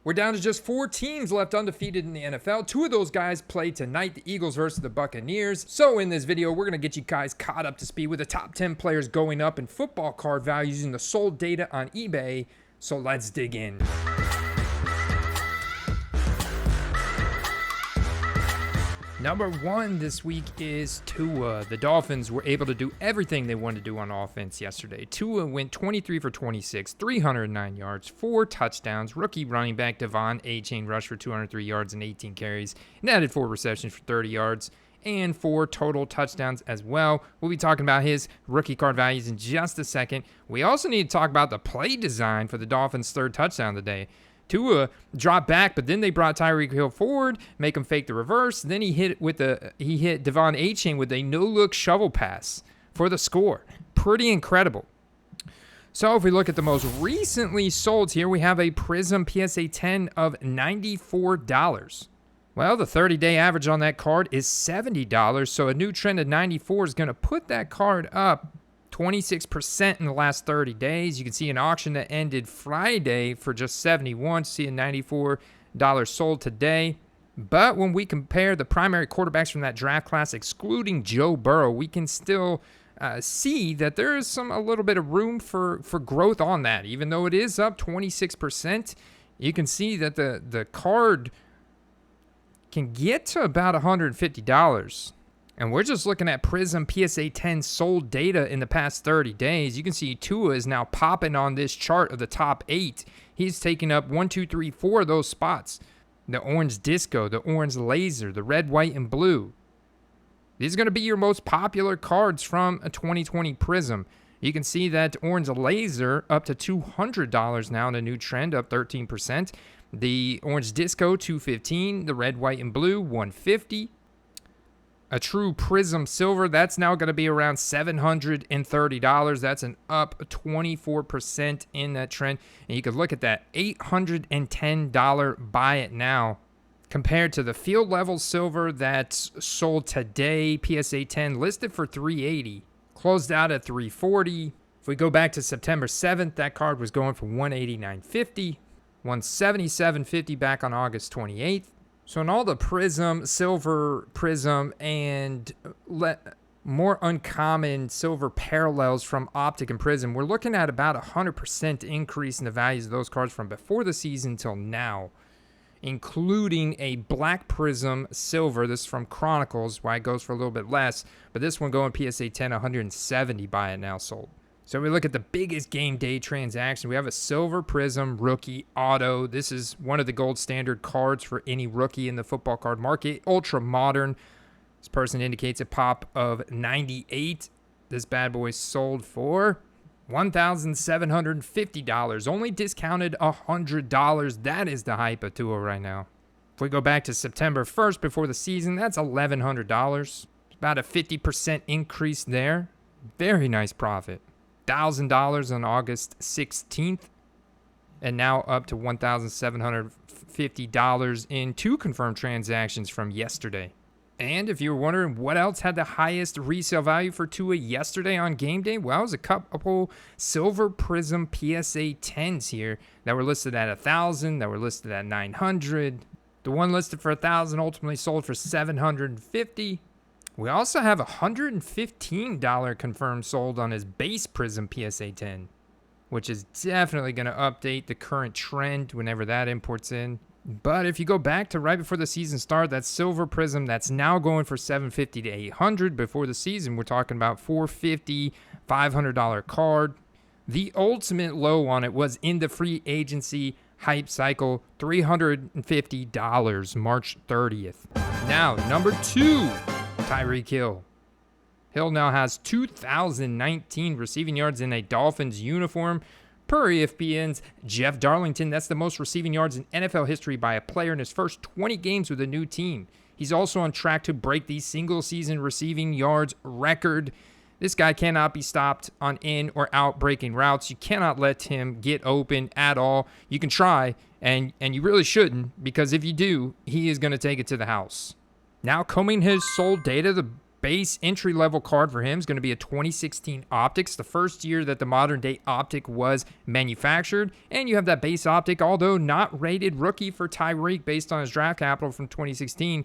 We're down to just 4 teams left undefeated in the NFL. 2 of those guys play tonight, the Eagles versus the Buccaneers. So in this video, we're going to get you guys caught up to speed with the top 10 players going up in football card value using the sold data on eBay. So let's dig in. Number 1 this week is Tua. The Dolphins were able to do everything they wanted to do on offense yesterday. Tua went 23 for 26, 309 yards, 4 touchdowns. Rookie running back Devon Achane rushed for 203 yards and 18 carries, and added 4 receptions for 30 yards and 4 total touchdowns as well. We'll be talking about his rookie card values in just a second. We also need to talk about the play design for the Dolphins' 3rd touchdown today. Tua dropped back, but then they brought Tyreek Hill forward, make him fake the reverse. Then he hit Devon Achane with a no-look shovel pass for the score. Pretty incredible. So if we look at the most recently sold here, we have a Prism PSA 10 of $94. Well, the 30-day average on that card is $70, so a new trend of 94 is going to put that card up 26% in the last 30 days. You can see an auction that ended Friday for just $71. See a $94 sold today. But when we compare the primary quarterbacks from that draft class, excluding Joe Burrow, we can still see that there is a little bit of room for growth on that. Even though it is up 26%, you can see that the card can get to about $150. And we're just looking at Prism PSA 10 sold data in the past 30 days. You can see Tua is now popping on this chart of the top 8. He's taking up 1, 2, 3, 4 of those spots. The orange disco, the orange laser, the red, white, and blue. These are going to be your most popular cards from a 2020 Prism. You can see that orange laser up to $200 now in a new trend, up 13%. The orange disco, $215. The red, white, and blue, $150. A true Prism Silver, that's now going to be around $730. That's an up 24% in that trend. And you can look at that $810 buy it now compared to the field level silver that's sold today. PSA 10 listed for $380, closed out at $340. If we go back to September 7th, that card was going for $189.50, $177.50 back on August 28th. So in all the Prism, Silver Prism, and more uncommon Silver parallels from Optic and Prism, we're looking at about 100% increase in the values of those cards from before the season till now, including a Black Prism Silver. This is from Chronicles, why it goes for a little bit less, but this one going PSA 10, $170 buy it now sold. So we look at the biggest game day transaction. We have a Silver Prism Rookie Auto. This is one of the gold standard cards for any rookie in the football card market. Ultra modern. This person indicates a pop of 98. This bad boy sold for $1,750. Only discounted $100. That is the hype of Tua right now. If we go back to September 1st before the season, that's $1,100. About a 50% increase there. Very nice profit. $1,000 on August 16th, and now up to $1,750 in 2 confirmed transactions from yesterday. And if you were wondering what else had the highest resale value for Tua yesterday on game day, well, it was a couple Silver Prism PSA 10s here that were listed at $1,000, that were listed at $900. The one listed for $1,000 ultimately sold for $750. We also have a $115 confirmed sold on his base Prism PSA 10, which is definitely going to update the current trend whenever that imports in. But if you go back to right before the season started, that Silver Prism that's now going for $750 to $800. Before the season, we're talking about $450, $500 card. The ultimate low on it was in the free agency hype cycle, $350, March 30th. Now, number 2. Tyreek Hill. Hill now has 2,019 receiving yards in a Dolphins uniform. Per ESPN's Jeff Darlington, that's the most receiving yards in NFL history by a player in his first 20 games with a new team. He's also on track to break the single-season receiving yards record. This guy cannot be stopped on in or out breaking routes. You cannot let him get open at all. You can try, and you really shouldn't, because if you do, he is going to take it to the house. Now combing his sold data, the base entry-level card for him is going to be a 2016 Optics, the first year that the modern-day Optic was manufactured. And you have that base Optic, although not rated rookie for Tyreek based on his draft capital from 2016.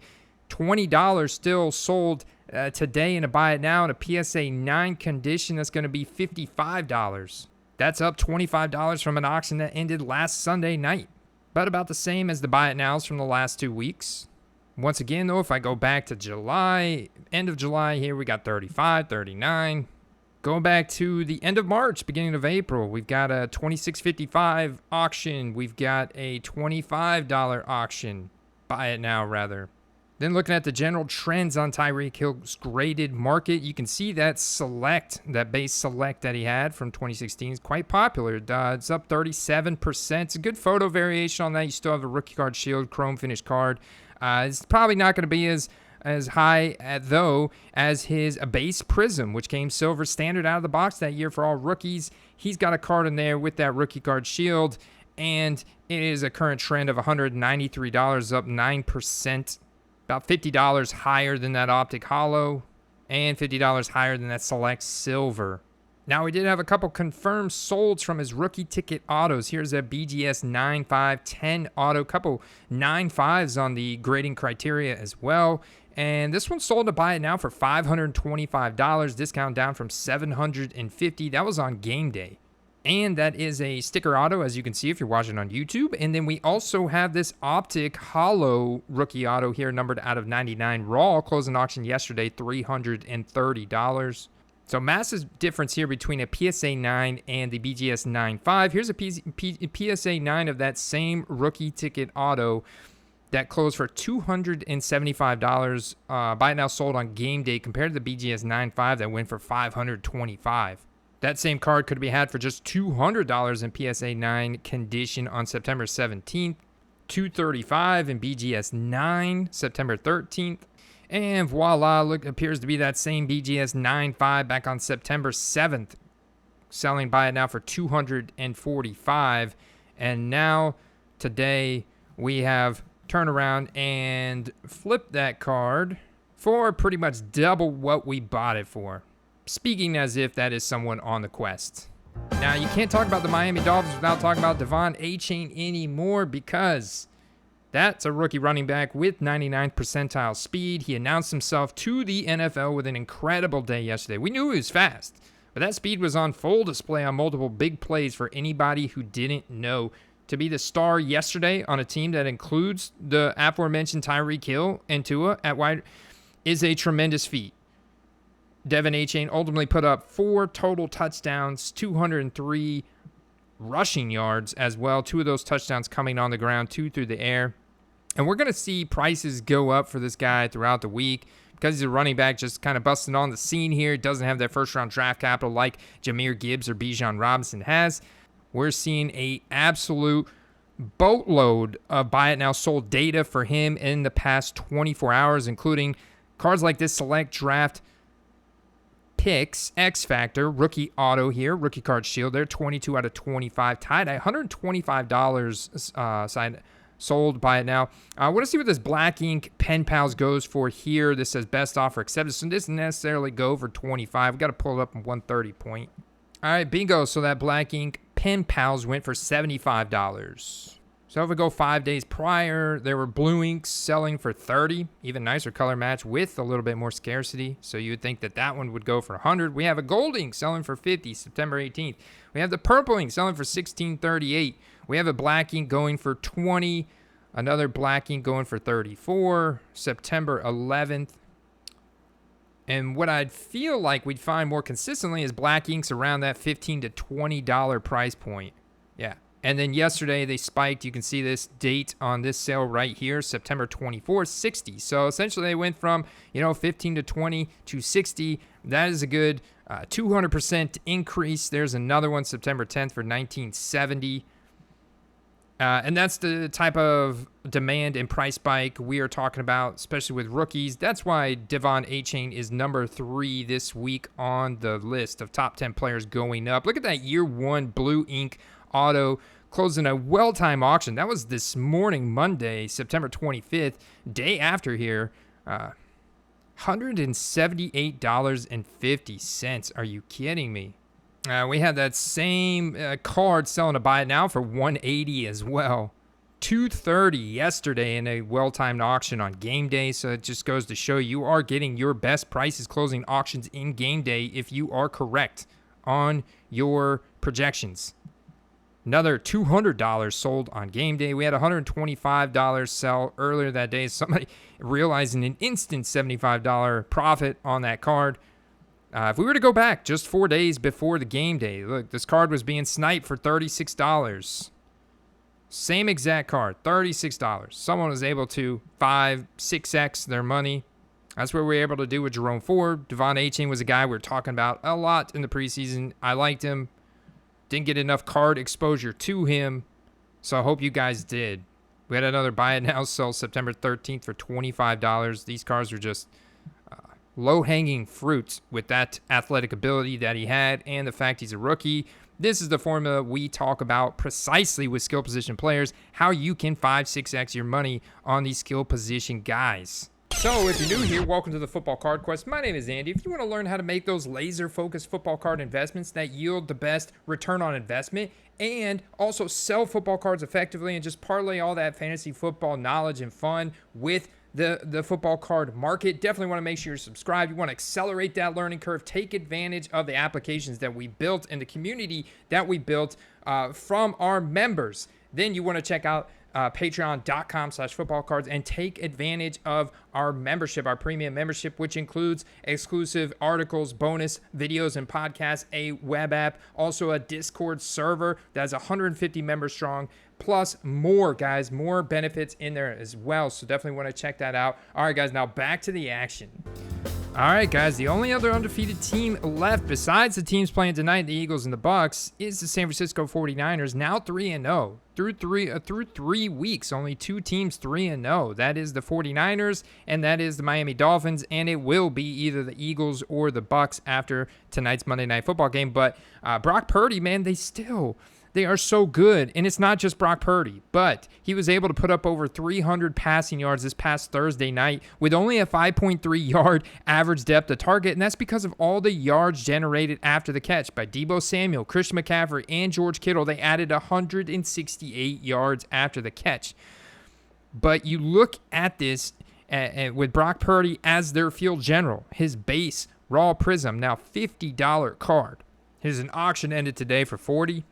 $20 still sold today in a buy it now in a PSA 9 condition. That's going to be $55. That's up $25 from an auction that ended last Sunday night, but about the same as the buy it nows from the last 2 weeks. Once again, though, if I go back to July, end of July here, we got 35, 39. Going back to the end of March, beginning of April, we've got a $26.55 auction. We've got a $25 auction. Buy it now, rather. Then looking at the general trends on Tyreek Hill's graded market, you can see that that base select that he had from 2016 is quite popular. It's up 37%. It's a good photo variation on that. You still have a rookie card shield, chrome finish card. It's probably not going to be as high, though, as his base Prism, which came silver standard out of the box that year for all rookies. He's got a card in there with that rookie card shield, and it is a current trend of $193, up 9%. About $50 higher than that Optic Holo, and $50 higher than that Select Silver. Now, we did have a couple confirmed solds from his rookie ticket autos. Here's a BGS 9.510 auto, couple 9.5s on the grading criteria as well. And this one sold to buy it now for $525, discount down from $750. That was on game day. And that is a sticker auto, as you can see if you're watching on YouTube. And then we also have this Optic Holo rookie auto here, numbered out of 99 raw, closing auction yesterday, $330. So massive difference here between a PSA 9 and the BGS 9.5. Here's a PSA 9 of that same rookie ticket auto that closed for $275. Buy it now, sold on game day, compared to the BGS 9.5 that went for $525. That same card could be had for just $200 in PSA 9 condition on September 17th, $235 in BGS 9, September 13th, and voila, appears to be that same BGS 9.5 back on September 7th, selling buy it now for $245. And now, today, we have turned around and flipped that card for pretty much double what we bought it for. Speaking as if that is someone on the quest. Now, you can't talk about the Miami Dolphins without talking about Devon Achane anymore, because that's a rookie running back with 99th percentile speed. He announced himself to the NFL with an incredible day yesterday. We knew he was fast, but that speed was on full display on multiple big plays for anybody who didn't know. To be the star yesterday on a team that includes the aforementioned Tyreek Hill and Tua at wide is a tremendous feat. Devon Achane ultimately put up 4 total touchdowns, 203 rushing yards as well. 2 of those touchdowns coming on the ground, 2 through the air. And we're going to see prices go up for this guy throughout the week because he's a running back just kind of busting on the scene here. Doesn't have that first-round draft capital like Jahmyr Gibbs or Bijan Robinson has. We're seeing a absolute boatload of buy it now sold data for him in the past 24 hours, including cards like this Select Draft Picks, X Factor, rookie auto here, rookie card shield there, 22 out of 25, tied at $125 side sold by it now. I want to see what this Black Ink Pen Pals goes for here. This says best offer accepted, so this doesn't necessarily go for 25. We got to pull it up in 130 point. All right, bingo. So that Black Ink Pen Pals went for $75. So if we go 5 days prior, there were blue inks selling for $30, even nicer color match with a little bit more scarcity. So you would think that that one would go for $100. We have a gold ink selling for $50, September 18th. We have the purple ink selling for $16.38. We have a black ink going for $20, another black ink going for $34, September 11th. And what I'd feel like we'd find more consistently is black inks around that $15 to $20 price point. Yeah. And then yesterday they spiked. You can see this date on this sale right here, September 24th, 60. So essentially they went from, 15 to 20 to 60. That is a good 200% increase. There's another one, September 10th for 1970. And that's the type of demand and price spike we are talking about, especially with rookies. That's why Devon Achane is number 3 this week on the list of top 10 players going up. Look at that year 1 blue ink auto closing a well-timed auction. That was this morning, Monday, September 25th, day after here. $178.50. Are you kidding me? We had that same card selling to buy it now for $180 as well. $230 yesterday in a well-timed auction on game day. So it just goes to show you are getting your best prices closing auctions in game day if you are correct on your projections. Another $200 sold on game day. We had $125 sell earlier that day. Somebody realizing an instant $75 profit on that card. If we were to go back just 4 days before the game day, look, this card was being sniped for $36. Same exact card, $36. Someone was able to 5-6x their money. That's what we were able to do with Jerome Ford. Devon Achane was a guy we were talking about a lot in the preseason. I liked him. Didn't get enough card exposure to him, so I hope you guys did. We had another buy it now sell September 13th for $25. These cards were just low-hanging fruit with that athletic ability that he had and the fact he's a rookie. This is the formula we talk about precisely with skill position players, how you can 5-6x your money on these skill position guys. So if you're new here, welcome to the Football Card Quest. My name is Andy. If you want to learn how to make those laser-focused football card investments that yield the best return on investment and also sell football cards effectively and just parlay all that fantasy football knowledge and fun with the football card market, definitely want to make sure you're subscribed. You want to accelerate that learning curve, take advantage of the applications that we built and the community that we built from our members. Then you want to check out patreon.com/footballcards and take advantage of our membership, our premium membership, which includes exclusive articles, bonus videos and podcasts, a web app, also a Discord server that's 150 members strong, plus more, guys, more benefits in there as well. So definitely want to check that out. All right, guys, now back to the action. All right, guys, the only other undefeated team left besides the teams playing tonight, the Eagles and the Bucks, is the San Francisco 49ers, now 3-0. Through 3 weeks, only two teams 3-0. That is the 49ers and that is the Miami Dolphins, and it will be either the Eagles or the Bucks after tonight's Monday Night Football game. But Brock Purdy, man, they are so good. And it's not just Brock Purdy, but he was able to put up over 300 passing yards this past Thursday night with only a 5.3 yard average depth of target. And that's because of all the yards generated after the catch by Deebo Samuel, Christian McCaffrey, and George Kittle. They added 168 yards after the catch. But you look at this with Brock Purdy as their field general, his base raw prism, now $50 card. Here's an auction ended today for $40.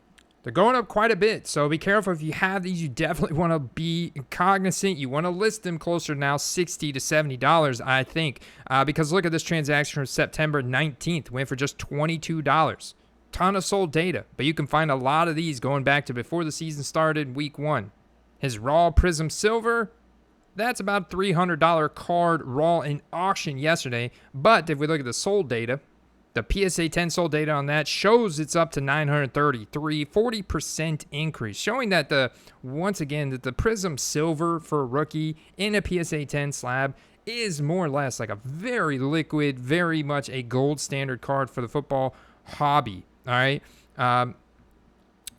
They're going up quite a bit, so be careful if you have these. You definitely want to be cognizant. You want to list them closer now, $60 to $70, I think, because look at this transaction from September 19th. Went for just $22. Ton of sold data, but you can find a lot of these going back to before the season started, week 1. His raw prism silver, that's about $300 card raw in auction yesterday, but if we look at the sold data, the PSA 10 sold data on that shows it's up to 933, 40% increase, showing that once again that the Prism Silver for a rookie in a PSA 10 slab is more or less like a very liquid, very much a gold standard card for the football hobby. All right.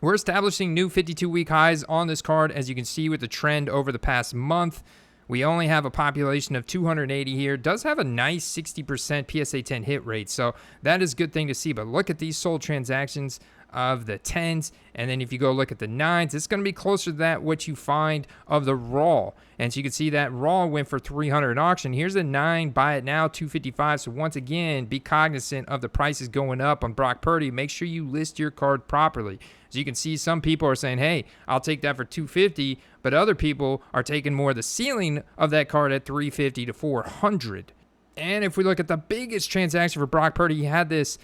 We're establishing new 52-week highs on this card, as you can see with the trend over the past month. We only have a population of 280 here. Does have a nice 60% PSA 10 hit rate, so that is a good thing to see. But look at these sold transactions of the 10s, and then if you go look at the 9s, it's going to be closer to that what you find of the raw. And so you can see that raw went for $300 in auction. Here's a 9, buy it now, $255. So once again, be cognizant of the prices going up on Brock Purdy. Make sure you list your card properly. So you can see some people are saying, hey, I'll take that for $250, but other people are taking more of the ceiling of that card at $350 to $400. And if we look at the biggest transaction for Brock Purdy, he had this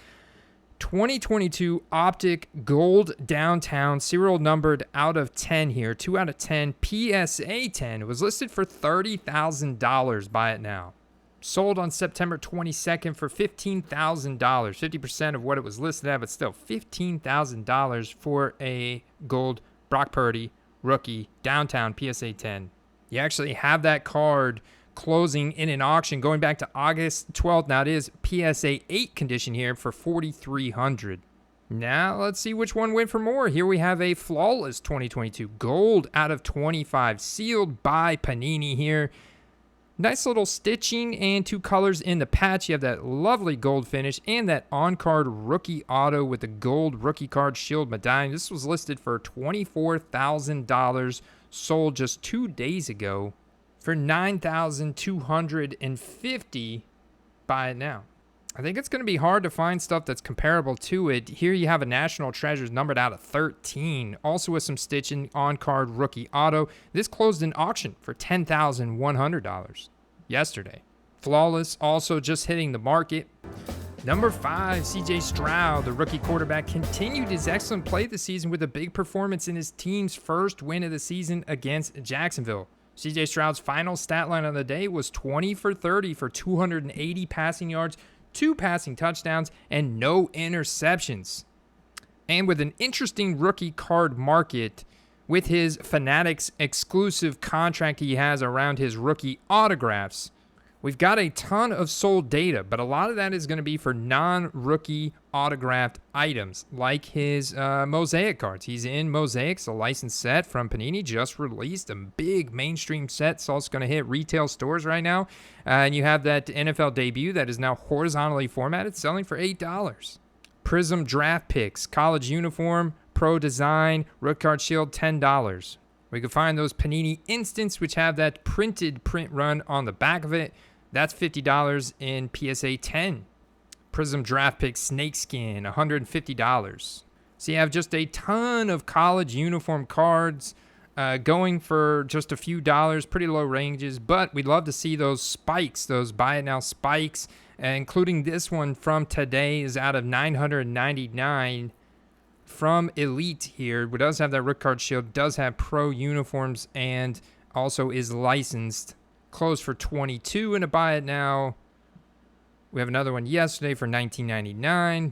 2022 Optic Gold Downtown, serial numbered out of 10 here, 2 out of 10, PSA 10. It was listed for $30,000, buy it now. Sold on September 22nd for $15,000, 50% of what it was listed at, but still $15,000 for a gold Brock Purdy rookie Downtown PSA 10. You actually have that card closing in an auction going back to August 12th. Now it is PSA 8 condition here for $4,300. Now let's see which one went for more. Here we have a flawless 2022 gold out of 25, sealed by Panini here. Nice little stitching and 2 colors in the patch. You have that lovely gold finish and that on-card rookie auto with the gold rookie card shield medallion. This was listed for $24,000, sold just 2 days ago for $9,250. Buy it now. I think it's going to be hard to find stuff that's comparable to it. Here you have a National Treasures numbered out of 13, also with some stitching on-card rookie auto. This closed in auction for $10,100 yesterday. Flawless, also just hitting the market. Number 5, CJ Stroud, the rookie quarterback, continued his excellent play this season with a big performance in his team's first win of the season against Jacksonville. CJ Stroud's final stat line of the day was 20 for 30 for 280 passing yards, 2 passing touchdowns, and no interceptions. And with an interesting rookie card market with his Fanatics exclusive contract he has around his rookie autographs, we've got a ton of sold data, but a lot of that is going to be for non-rookie autographed items, like his Mosaic cards. He's in Mosaics, a licensed set from Panini, just released, a big mainstream set. It's also going to hit retail stores right now. And you have that NFL debut that is now horizontally formatted, selling for $8. Prism draft picks, college uniform, pro design, rook card shield, $10. We can find those Panini Instants, which have that printed print run on the back of it. That's $50 in PSA 10. Prism Draft Pick Snakeskin, $150. So you have just a ton of college uniform cards going for just a few dollars, pretty low ranges. But we'd love to see those spikes, those buy it now spikes, including this one from today is out of $999 from Elite here. It does have that rook card shield, does have pro uniforms, and also is licensed. Closed for $22 in a buy it now. We have another one yesterday for $19.99.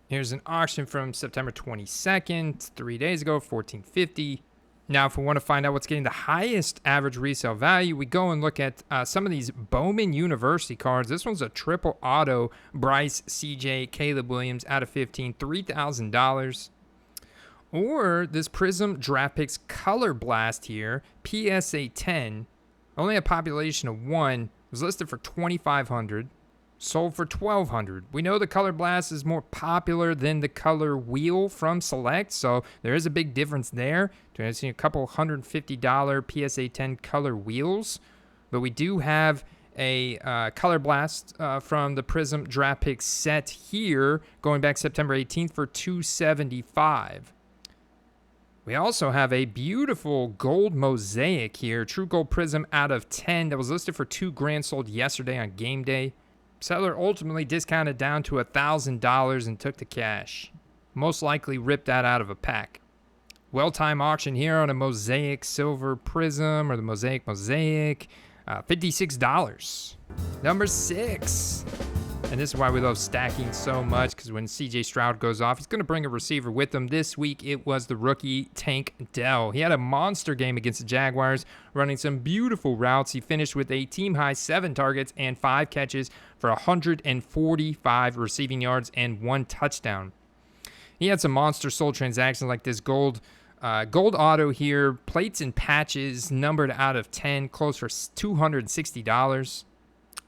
Here's an auction from September 22nd, 3 days ago, $14.50. Now, if we want to find out what's getting the highest average resale value, we go and look at some of these Bowman University cards. This one's a triple auto. Bryce, CJ, Caleb Williams out of 15, $3,000. Or this Prism Draft Picks Color Blast here, PSA 10. Only a population of 1. Was listed for $2,500. Sold for $1,200. We know the Color Blast is more popular than the Color Wheel from Select, so there is a big difference there. I've seen a couple $150 PSA 10 Color Wheels, but we do have a Color Blast from the Prism Draft Pick set here, going back September 18th for $275. We also have a beautiful gold mosaic here, True Gold Prism out of 10 that was listed for $2,000, sold yesterday on game day. Seller ultimately discounted down to $1,000 and took the cash. Most likely ripped that out of a pack. Well-timed auction here on a Mosaic Silver Prism or the Mosaic, $56. Number 6. And this is why we love stacking so much, because when CJ Stroud goes off, he's going to bring a receiver with him. This week, it was the rookie Tank Dell. He had a monster game against the Jaguars, running some beautiful routes. He finished with a team-high 7 targets and 5 catches for 145 receiving yards and 1 touchdown. He had some monster sold transactions like this gold auto here, plates and patches, numbered out of 10, close for $260.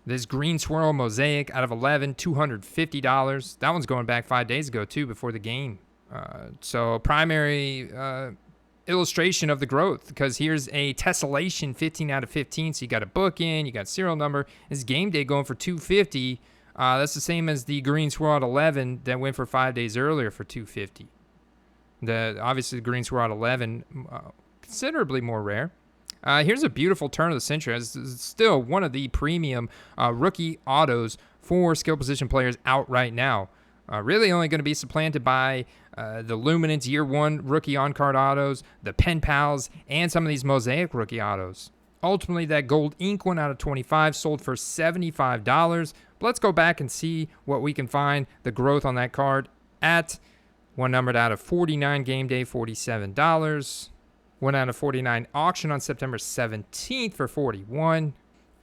This green swirl mosaic out of 11, $250. That one's going back 5 days ago, too, before the game. So primary illustration of the growth, because here's a tessellation 15 out of 15. So you got a book in, you got serial number. This game day going for $250. That's the same as the green swirl at 11 that went for 5 days earlier for $250. Obviously, the green swirl at 11, considerably more rare. Here's a beautiful turn of the century. It's still one of the premium rookie autos for skill position players out right now. Really only going to be supplanted by the Luminance Year 1 rookie on-card autos, the Pen Pals, and some of these Mosaic rookie autos. Ultimately, that gold ink one out of 25 sold for $75. But let's go back and see what we can find. The growth on that card at one numbered out of 49 game day, $47. One out of 49 auction on September 17th for $41.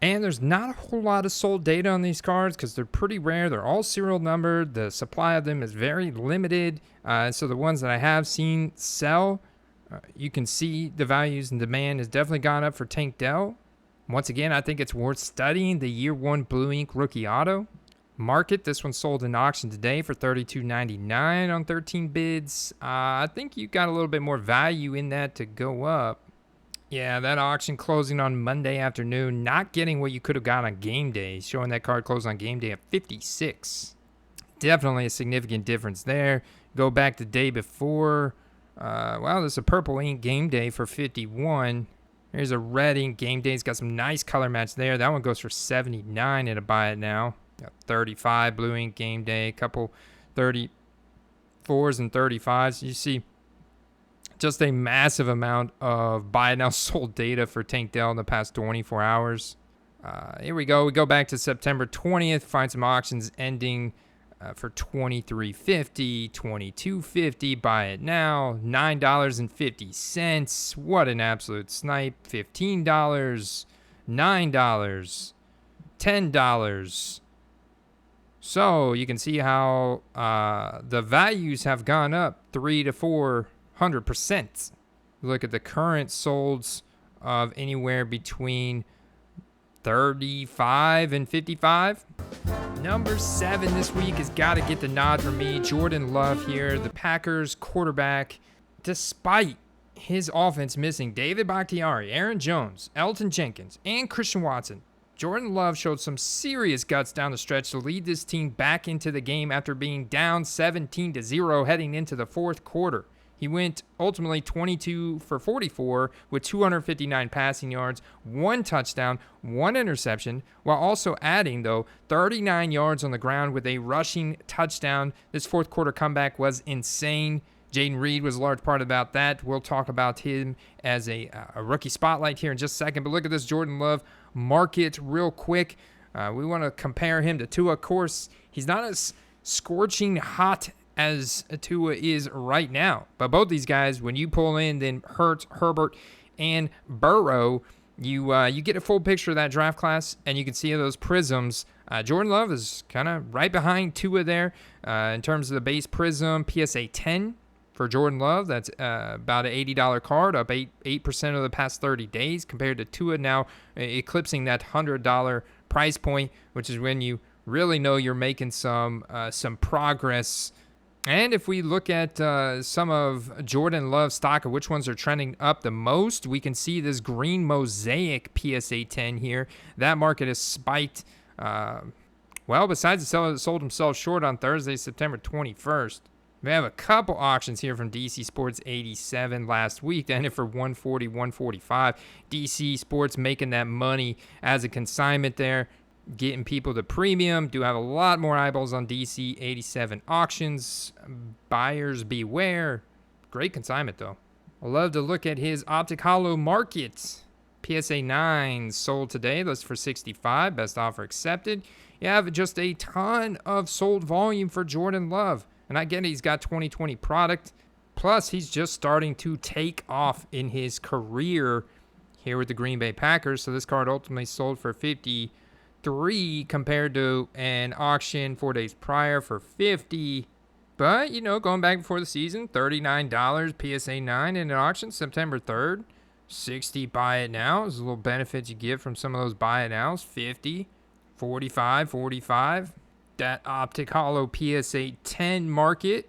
And there's not a whole lot of sold data on these cards because they're pretty rare. They're all serial numbered. The supply of them is very limited. So the ones that I have seen sell, you can see the values and demand has definitely gone up for Tank Dell. Once again, I think it's worth studying the year 1 Blue Ink rookie auto. Market, this one sold in auction today for $32.99 on 13 bids. I think you got a little bit more value in that to go up. Yeah, that auction closing on Monday afternoon, not getting what you could have got on game day, showing that card closed on game day at 56. Definitely a significant difference there. Go back the day before. Well, there's a purple ink game day for 51. Here's a red ink game day. It's got some nice color match there. That one goes for 79 at a buy it now. Got 35 blue ink game day, a couple 34s and 35s. You see just a massive amount of buy it now sold data for Tank Dell in the past 24 hours. Here we go. We go back to September 20th, find some auctions ending for $23.50, $22.50, buy it now, $9.50. What an absolute snipe. $15, $9, $10. So you can see how the values have gone up 300 to 400%. Look at the current solds of anywhere between 35 and 55. Number 7 this week has got to get the nod from me. Jordan Love here, the Packers quarterback. Despite his offense missing David Bakhtiari, Aaron Jones, Elton Jenkins, and Christian Watson, Jordan Love showed some serious guts down the stretch to lead this team back into the game after being down 17-0 heading into the fourth quarter. He went ultimately 22 for 44 with 259 passing yards, 1 touchdown, 1 interception, while also adding, though, 39 yards on the ground with a rushing touchdown. This fourth quarter comeback was insane. Jaden Reed was a large part about that. We'll talk about him as a rookie spotlight here in just a second. But look at this Jordan Love market real quick. We want to compare him to Tua. Of course, he's not as scorching hot as Tua is right now. But both these guys, when you pull in then Hurts, Herbert, and Burrow, you get a full picture of that draft class, and you can see those prisms. Jordan Love is kind of right behind Tua there in terms of the base prism, PSA 10 for Jordan Love. That's about an $80 card, up 8% of the past 30 days compared to Tua now eclipsing that $100 price point, which is when you really know you're making some progress. And if we look at some of Jordan Love's stock of which ones are trending up the most, we can see this green mosaic PSA 10 here. That market has spiked. Well, besides the seller that sold himself short on Thursday, September 21st. We have a couple auctions here from DC Sports 87 last week. That ended for $140, $145. DC Sports making that money as a consignment there, getting people the premium. Do have a lot more eyeballs on DC 87 auctions. Buyers beware. Great consignment, though. I love to look at his Optic Holo market. PSA 9 sold today. That's for $65. Best offer accepted. You have just a ton of sold volume for Jordan Love. And I get he's got 2020 product. Plus, he's just starting to take off in his career here with the Green Bay Packers. So this card ultimately sold for $53 compared to an auction 4 days prior for $50. But, going back before the season, $39 PSA 9 in an auction September 3rd. $60 buy it now. There's a little benefit you get from some of those buy it nows. $50, $45, $45. That Optic Holo PSA 10 market.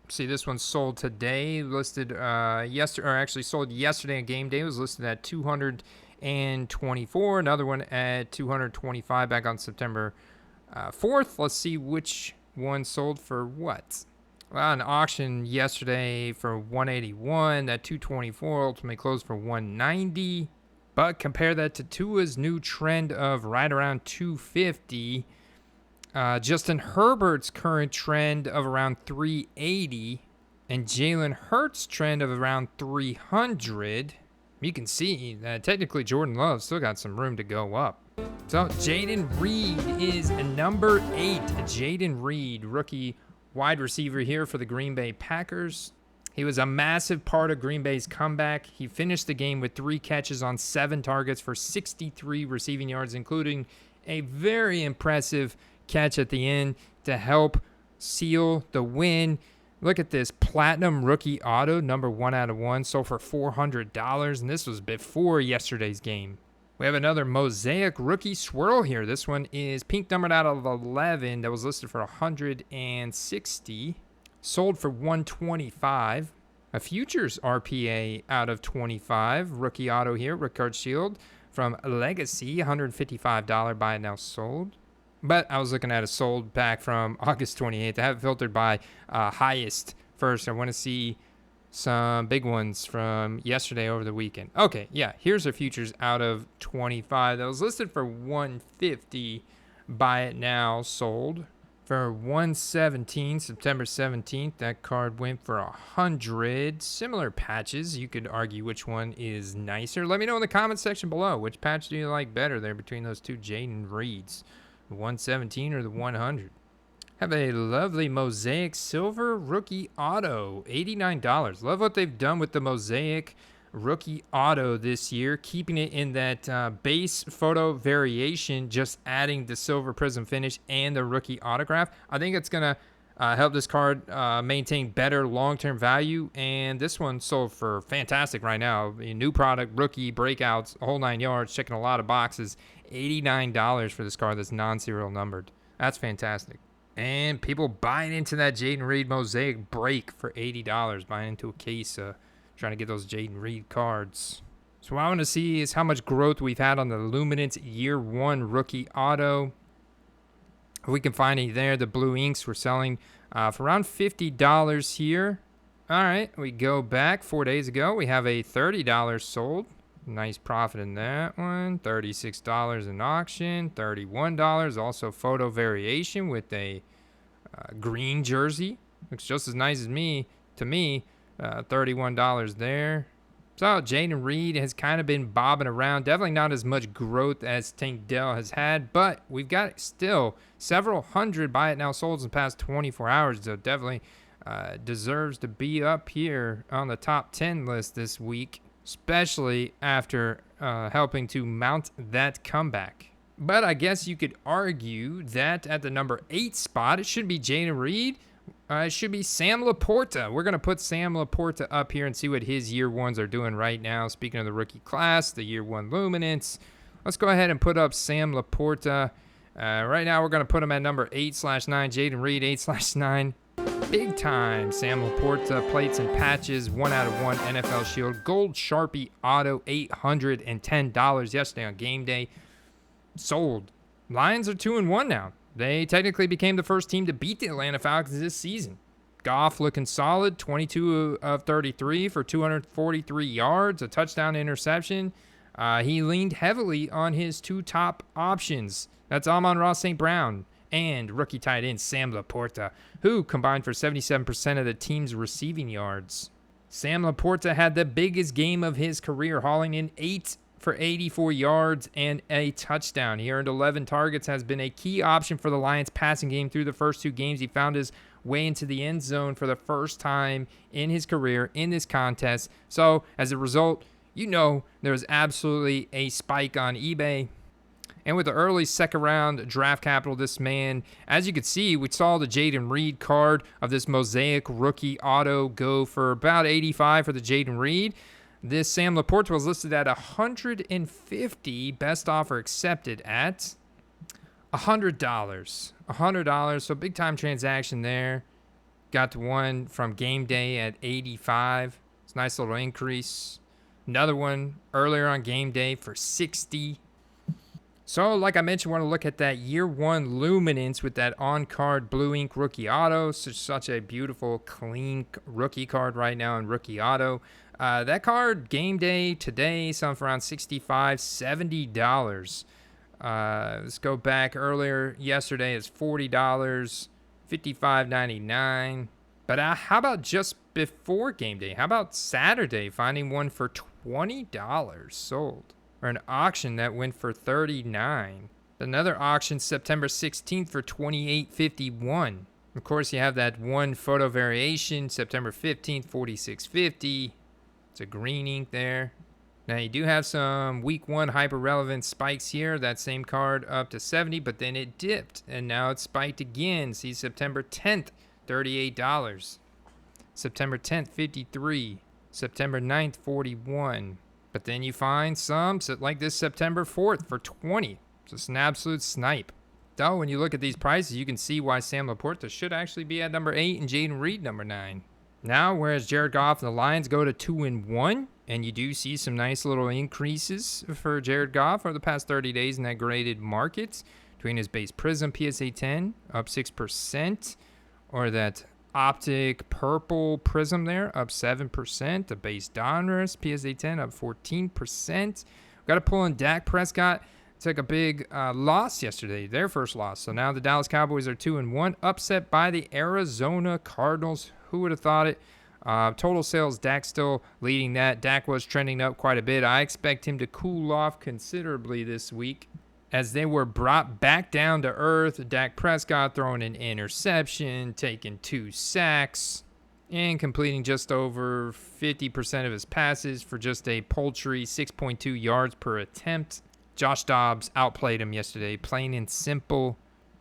See, this one sold today, listed sold yesterday on game day. It was listed at $224. Another one at $225 back on September 4th. Let's see which one sold for what. Well, an auction yesterday for $181. That $224 ultimately closed for $190. But compare that to Tua's new trend of right around $250. Justin Herbert's current trend of around $380, and Jalen Hurts' trend of around $300. You can see that technically Jordan Love still got some room to go up. So Jaden Reed is number 8. Jaden Reed, rookie wide receiver here for the Green Bay Packers. He was a massive part of Green Bay's comeback. He finished the game with 3 catches on 7 targets for 63 receiving yards, including a very impressive catch at the end to help seal the win. Look at this platinum rookie auto, number 1 out of 1, sold for $400, and this was before yesterday's game. We have another Mosaic rookie swirl here. This one is pink numbered out of 11. That was listed for 160. Sold for 125. A futures RPA out of 25. Rookie auto here. Rickard Shield from Legacy. $155 buy it now sold. But I was looking at a sold back from August 28th. I have it filtered by highest first. I want to see some big ones from yesterday over the weekend. Okay, yeah, here's our futures out of 25. That was listed for 150. Buy it now, sold for 117. September 17th, that card went for 100. Similar patches. You could argue which one is nicer. Let me know in the comment section below. Which patch do you like better there between those two Jaden Reeds? The 117 or the 100? Have a lovely Mosaic Silver Rookie Auto, $89. Love what they've done with the Mosaic Rookie Auto this year, keeping it in that base photo variation, just adding the silver prism finish and the rookie autograph. I think it's going to help this card maintain better long-term value, and this one sold for fantastic right now. A new product, rookie, breakouts, a whole 9 yards, checking a lot of boxes. $89 for this card that's non-serial numbered. That's fantastic. And people buying into that Jaden Reed Mosaic break for $80, buying into a case, trying to get those Jaden Reed cards. So what I want to see is how much growth we've had on the Luminance Year 1 Rookie Auto. If we can find any there, the blue inks we're selling for around $50 here. All right, we go back 4 days ago. We have a $30 sold. Nice profit in that one. $36 in auction. $31. Also photo variation with a green jersey. Looks just as nice as to me. $31 there. So Jaden Reed has kind of been bobbing around. Definitely not as much growth as Tank Dell has had, but we've got still several hundred buy it now solds in the past 24 hours. So definitely deserves to be up here on the top 10 list this week, especially after helping to mount that comeback. But I guess you could argue that at the number 8 spot, it should be Jaden Reed. It should be Sam LaPorta. We're going to put Sam LaPorta up here and see what his year ones are doing right now. Speaking of the rookie class, the year 1 Luminance. Let's go ahead and put up Sam LaPorta. Right now, we're going to put him at number 8/9. Jaden Reed, 8/9. Big time Sam LaPorta, plates and patches, 1 out of 1 NFL Shield. Gold Sharpie Auto, $810 yesterday on game day. Sold. Lions are 2-1 now. They technically became the first team to beat the Atlanta Falcons this season. Goff looking solid, 22 of 33 for 243 yards, a touchdown interception. He leaned heavily on his 2 top options. That's Amon-Ra St. Brown and rookie tight end Sam LaPorta, who combined for 77% of the team's receiving yards. Sam LaPorta had the biggest game of his career, hauling in 8 for 84 yards and a touchdown. He earned 11 targets, has been a key option for the Lions passing game through the first 2 games. He found his way into the end zone for the first time in his career in this contest. So as a result, you know there was absolutely a spike on eBay. And with the early second round draft capital, this man, as you can see, we saw the Jaden Reed card of this Mosaic rookie auto go for about 85 for the Jaden Reed. This Sam LaPorta was listed at 150. Best offer accepted at $100. $100. So big time transaction there. Got one from game day at 85. It's a nice little increase. Another one earlier on game day for 60. So like I mentioned, want to look at that year 1 Luminance with that on-card blue ink rookie auto. Such a beautiful, clean rookie card right now in rookie auto. That card, game day today, selling for around $65, $70. Let's go back earlier. Yesterday is $40, $55.99. But how about just before game day? How about Saturday, finding one for $20 sold? Or an auction that went for $39. Another auction September 16th for $28.51. Of course, you have that one photo variation, September 15th, $46.50. It's a green ink there. Now, you do have some week 1 hyper-relevant spikes here. That same card up to 70, but then it dipped, and now it's spiked again. See September 10th, $38. September 10th, $53. September 9th, $41. But then you find some like this September 4th for 20. Just an absolute snipe. Though, when you look at these prices, you can see why Sam LaPorta should actually be at number 8 and Jaden Reed number 9. Now, whereas Jared Goff and the Lions go to 2-1, and you do see some nice little increases for Jared Goff over the past 30 days in that graded market, between his base Prism PSA 10 up 6%, or that optic purple Prism there up 7%, the base Donruss PSA 10 up 14%. Got to pull in Dak Prescott. Took a big loss yesterday, their first loss. So now the Dallas Cowboys are 2-1, upset by the Arizona Cardinals. Who would have thought it? Total sales, Dak still leading that. Dak was trending up quite a bit. I expect him to cool off considerably this week as they were brought back down to earth. Dak Prescott throwing an interception, taking 2 sacks, and completing just over 50% of his passes for just a paltry 6.2 yards per attempt. Josh Dobbs outplayed him yesterday, plain and simple,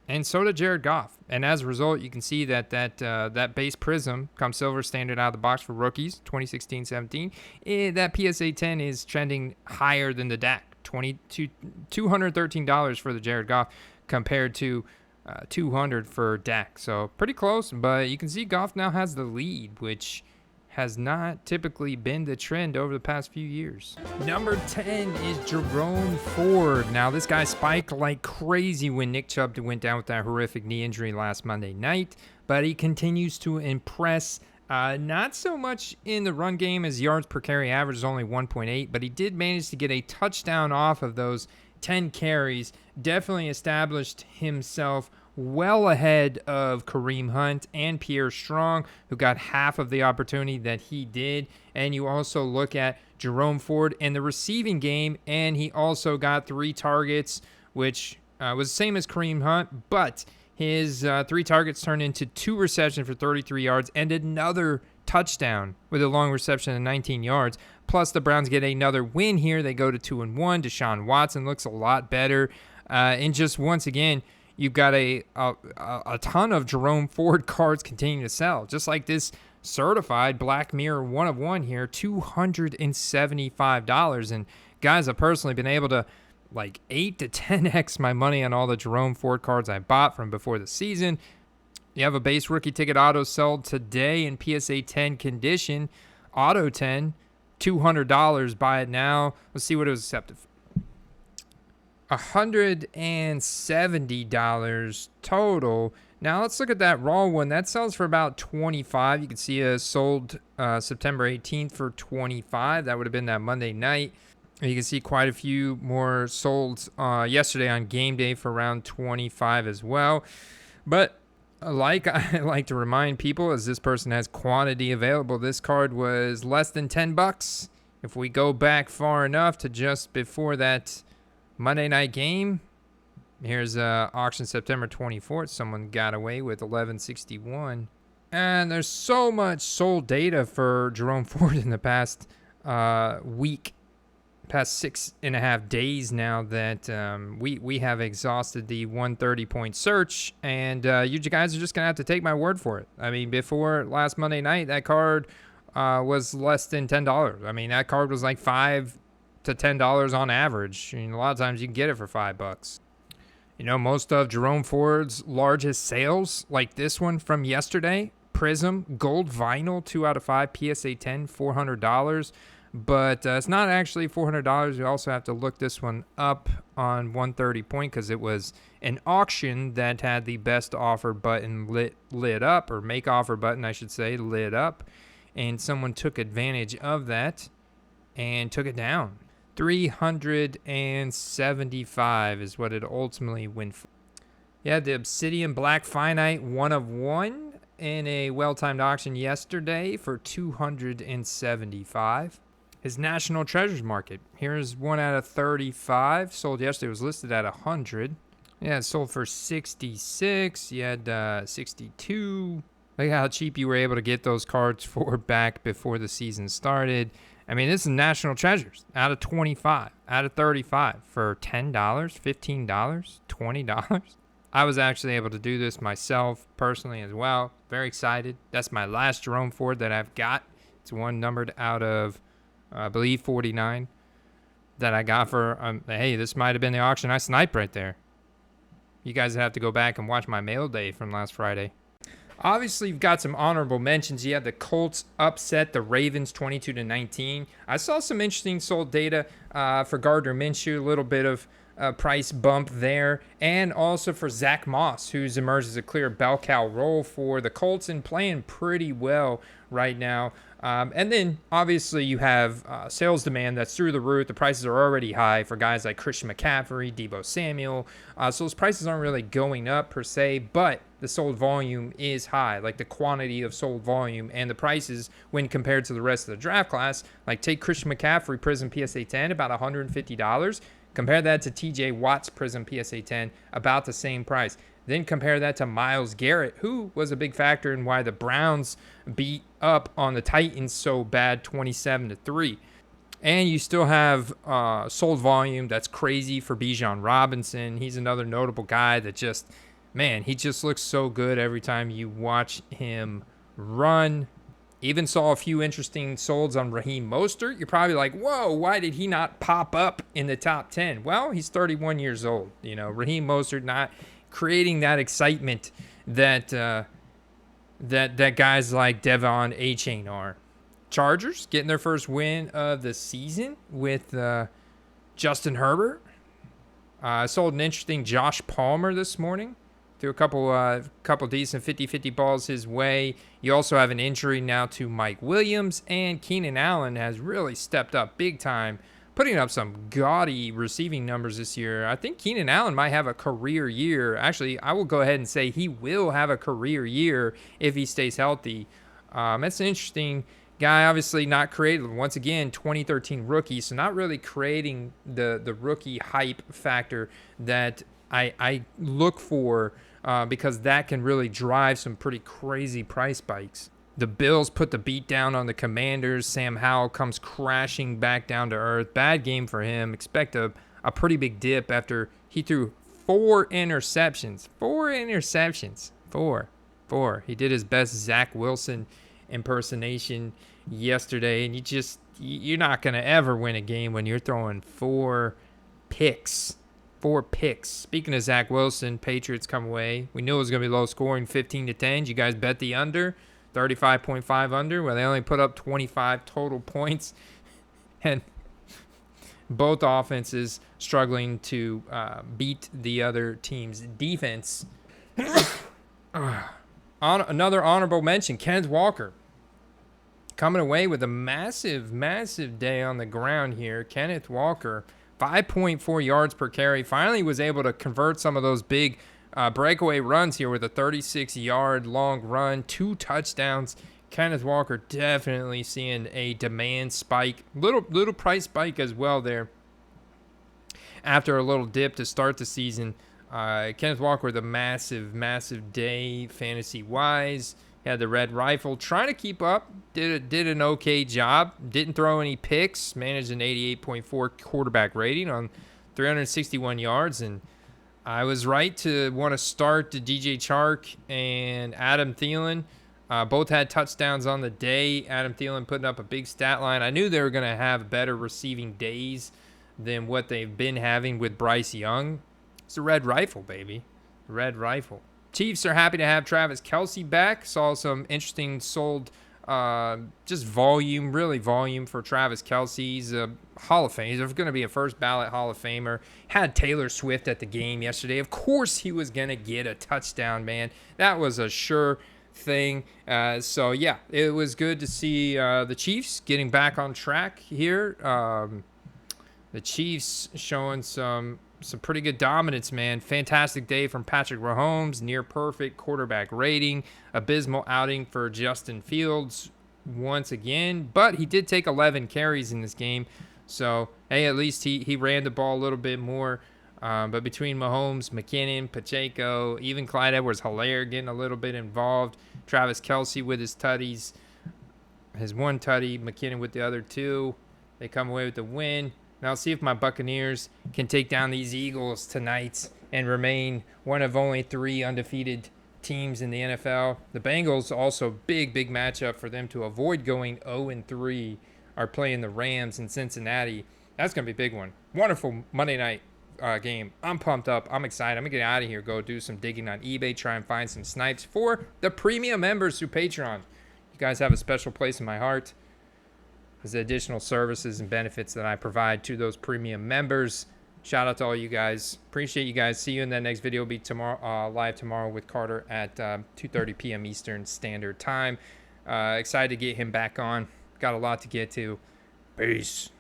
and so did Jared Goff. And as a result, you can see that that base Prism, come silver standard out of the box for rookies, 2016-17, that PSA 10 is trending higher than the Dak, $213 for the Jared Goff compared to $200 for Dak. So pretty close, but you can see Goff now has the lead, which has not typically been the trend over the past few years. Number 10 is Jerome Ford. Now, this guy spiked like crazy when Nick Chubb went down with that horrific knee injury last Monday night, but he continues to impress. Not so much in the run game, as yards per carry average is only 1.8, but he did manage to get a touchdown off of those 10 carries. Definitely established himself well ahead of Kareem Hunt and Pierre Strong, who got half of the opportunity that he did. And you also look at Jerome Ford in the receiving game, and he also got 3 targets, which was the same as Kareem Hunt, but his 3 targets turned into 2 receptions for 33 yards and another touchdown with a long reception of 19 yards. Plus, the Browns get another win here. They go to 2-1. Deshaun Watson looks a lot better. And just once again, you've got a ton of Jerome Ford cards continuing to sell. Just like this certified Black Mirror 1 of 1 here, $275. And guys, I've personally been able to like 8 to 10x my money on all the Jerome Ford cards I bought from before the season. You have a base rookie ticket auto sold today in PSA 10 condition. Auto 10, $200. Buy it now. Let's see what it was accepted for. $170 total. Now let's look at that raw one. That sells for about $25. You can see it sold September 18th for $25. That would have been that Monday night. You can see quite a few more sold yesterday on game day for around $25 as well. But I like to remind people, as this person has quantity available, this card was less than $10. If we go back far enough to just before that Monday night game, here's auction September 24th. Someone got away with $11.61. And there's so much sold data for Jerome Ford in the past week, past 6.5 days now, that we have exhausted the 130-point search. And you guys are just going to have to take my word for it. I mean, before last Monday night, that card was less than $10. I mean, that card was like $5 to $10 on average. I mean, a lot of times you can get it for $5. You know, most of Jerome Ford's largest sales, like this one from yesterday, Prism Gold Vinyl 2 out of 5 PSA 10, $400. But it's not actually $400. You also have to look this one up on 130 point, because it was an auction that had the best offer button lit up, or make offer button, I should say, lit up. And someone took advantage of that and took it down. $375 is what it ultimately went for. Yeah, the Obsidian Black Finite 1 of 1 in a well-timed auction yesterday for $275. His National Treasures Market. Here's 1 out of 35. Sold yesterday. Was listed at 100. Yeah, it sold for 66. You had 62. Look how cheap you were able to get those cards for back before the season started. I mean, this is National Treasures out of 25, out of 35 for $10, $15, $20. I was actually able to do this myself personally as well. Very excited. That's my last Jerome Ford that I've got. It's one numbered out of, I believe, 49. that I got for, hey, this might have been the auction I sniped right there. You guys have to go back and watch my mail day from last Friday. Obviously, you've got some honorable mentions. You had the Colts upset the Ravens 22-19. I saw some interesting sold data for Gardner Minshew, a little bit of price bump there, and also for Zach Moss, who's emerged as a clear bell cow role for the Colts and playing pretty well right now. And then, obviously, you have sales demand that's through the roof. The prices are already high for guys like Christian McCaffrey, Deebo Samuel. So those prices aren't really going up per se, but the sold volume is high, like the quantity of sold volume and the prices when compared to the rest of the draft class. Like take Christian McCaffrey Prism PSA 10, about $150. Compare that to TJ Watt's Prism PSA 10, about the same price. Then compare that to Myles Garrett, who was a big factor in why the Browns beat up on the Titans so bad, 27-3. And you still have sold volume that's crazy for Bijan Robinson. He's another notable guy that just, man, he just looks so good every time you watch him run. Even saw a few interesting solds on Raheem Mostert. You're probably like, whoa, why did he not pop up in the top 10? Well, he's 31 years old. You know, Raheem Mostert not creating that excitement that that guys like Devon Achane are. Chargers getting their first win of the season with Justin Herbert. I sold an interesting Josh Palmer this morning. Threw a couple decent 50-50 balls his way. You also have an injury now to Mike Williams, and Keenan Allen has really stepped up big time, putting up some gaudy receiving numbers this year. I think Keenan Allen might have a career year. Actually, I will go ahead and say he will have a career year if he stays healthy. That's an interesting guy, obviously not created. Once again, 2013 rookie, so not really creating the rookie hype factor that I look for because that can really drive some pretty crazy price spikes. The Bills put the beat down on the Commanders. Sam Howell comes crashing back down to earth. Bad game for him. Expect a pretty big dip after he threw 4 interceptions. 4 interceptions. 4. He did his best Zach Wilson impersonation yesterday, and you're not going to ever win a game when you're throwing 4 picks. 4 picks. Speaking of Zach Wilson, Patriots come away. We knew it was going to be low scoring, 15-10. You guys bet the under, 35.5 under, where they only put up 25 total points. And both offenses struggling to beat the other team's defense. Another honorable mention, Kenneth Walker. Coming away with a massive, massive day on the ground here. Kenneth Walker, 5.4 yards per carry. Finally was able to convert some of those big breakaway runs here with a 36-yard long run, 2 touchdowns. Kenneth Walker definitely seeing a demand spike, little price spike as well there. After a little dip to start the season, Kenneth Walker with a massive, massive day fantasy-wise. Had the red rifle, trying to keep up. Did an okay job. Didn't throw any picks. Managed an 88.4 quarterback rating on 361 yards. And I was right to want to start to DJ Chark and Adam Thielen. Both had touchdowns on the day. Adam Thielen putting up a big stat line. I knew they were going to have better receiving days than what they've been having with Bryce Young. It's a red rifle, baby. Red rifle. Chiefs are happy to have Travis Kelce back. Saw some interesting sold just volume, really volume for Travis Kelce. He's a Hall of Fame. He's going to be a first ballot Hall of Famer. Had Taylor Swift at the game yesterday. Of course he was going to get a touchdown, man. That was a sure thing. So, yeah, it was good to see the Chiefs getting back on track here. The Chiefs showing some pretty good dominance, man. Fantastic day from Patrick Mahomes. Near perfect quarterback rating. Abysmal outing for Justin Fields once again. But he did take 11 carries in this game. So, hey, at least he ran the ball a little bit more. But between Mahomes, McKinnon, Pacheco, even Clyde Edwards-Helaire getting a little bit involved. Travis Kelce with his tutties. His 1 tutty. McKinnon with the other 2. They come away with the win. Now, see if my Buccaneers can take down these Eagles tonight and remain one of only 3 undefeated teams in the NFL. The Bengals, also big matchup for them to avoid going 0-3, are playing the Rams in Cincinnati. That's going to be a big one. Wonderful Monday night game. I'm pumped up. I'm excited. I'm going to get out of here, go do some digging on eBay, try and find some snipes for the premium members through Patreon. You guys have a special place in my heart. There's additional services and benefits that I provide to those premium members. Shout out to all you guys. Appreciate you guys. See you in that next video. Will be tomorrow, live tomorrow with Carter at 2:30 p.m. Eastern Standard Time. Excited to get him back on. Got a lot to get to. Peace.